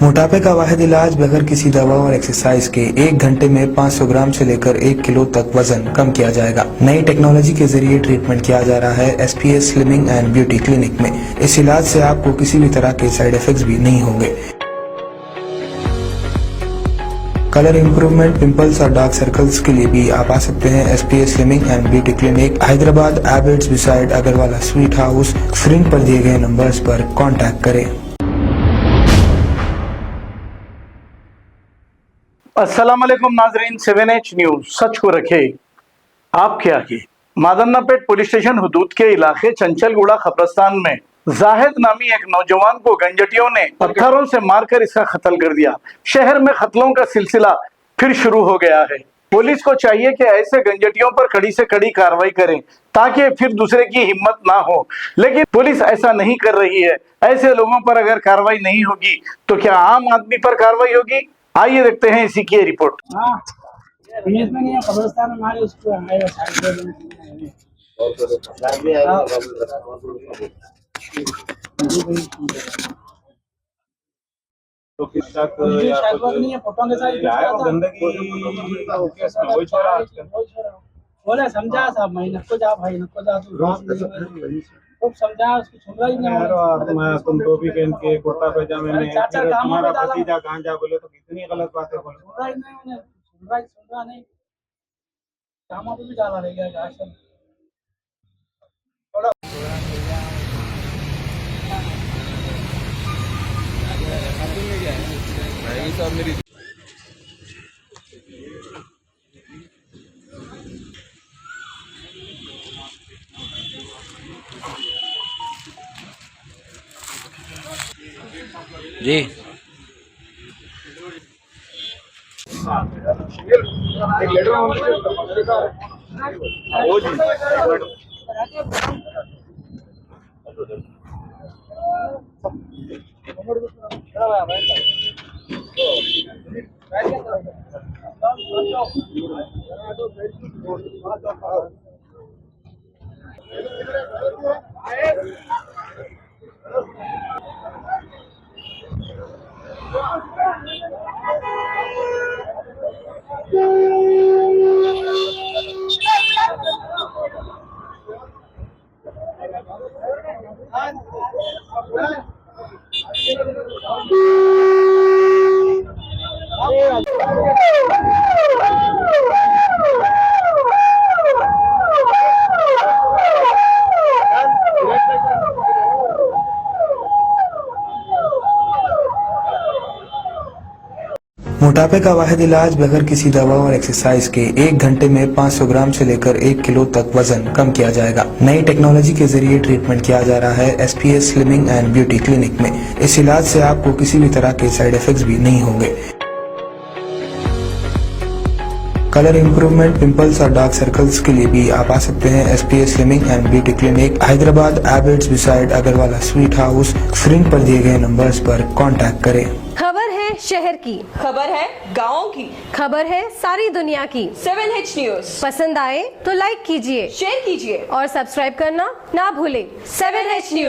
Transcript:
मोटापे का वाहिद इलाज बगैर किसी दवा और एक्सरसाइज के 1 घंटे में 500 ग्राम से लेकर 1 किलो तक वजन कम किया जाएगा। नई टेक्नोलॉजी के जरिए ट्रीटमेंट किया जा रहा है SPS slimming and beauty clinic में। इस इलाज से आपको किसी भी तरह के साइड इफेक्ट्स भी नहीं होंगे। कलर इंप्रूवमेंट, पिंपल्स और डार्क सर्कल्स के लिए भी आप आ सकते हैं SPS slimming and beauty clinic, Hyderabad, Abids beside Agarwala sweet house. Screen पर दिए गए नंबर्स पर कांटेक्ट करें। अस्सलाम वालेकुम नाजरीन, 7H न्यूज सच को रखे आपके आगे। मादन्नापेट पुलिस स्टेशन हुदूद के इलाके चंचलगुड़ा कब्रिस्तान में जाहिद नामी एक नौजवान को गंजटियों ने पत्थरों से मारकर इसका कत्ल कर दिया। शहर में कत्लों का सिलसिला फिर शुरू हो गया है। पुलिस को चाहिए कि ऐसे गंजटियों पर कड़ी से कड़ी कार्रवाई करें ताकि फिर दूसरे की हिम्मत ना हो, लेकिन पुलिस ऐसा नहीं कर रही है। ऐसे लोगों पर अगर कार्रवाई नहीं होगी तो क्या आम आदमी पर कार्रवाई होगी? आइए देखते हैं इसी की रिपोर्ट। तो किस तक नहीं है फोटो के साथ क्या है वो गंदगी वही छोड़ा आजकल बोले समझा साहब मैं नको जा भाई नको जा तो समझा उसको सुन रहा ही नहीं यार। मैं तुम टोपी पहन के कुर्ता पैजामे में तुम्हारा भतीजा कहाँ जा बोले तो कितनी गलत बातें बोले। सुन रहा ही नहीं, सुन रहा नहीं, कामों पे भी डाला रह गया आजकल। मेरी जी एक लेटर वो जी मोटापे का वाहिद इलाज बगैर किसी दवा और एक्सरसाइज के 1 घंटे में 500 ग्राम से लेकर 1 किलो तक वजन कम किया जाएगा। नई टेक्नोलॉजी के जरिए ट्रीटमेंट किया जा रहा है SPS slimming and beauty clinic में। इस इलाज से आपको किसी भी तरह के साइड इफेक्ट्स भी नहीं होंगे। कलर इंप्रूवमेंट, पिंपल्स और डार्क सर्कल्स के लिए भी आप आ सकते हैं SPS slimming and beauty clinic, Hyderabad, Abids beside Agarwala sweet house. Screen पर दिए गए नंबर्स पर कांटेक्ट करें। खबर है शहर की, खबर है गाँव की, खबर है सारी दुनिया की। 7H न्यूज पसंद आए तो लाइक कीजिए, शेयर कीजिए और सब्सक्राइब करना ना भूलें। 7H news.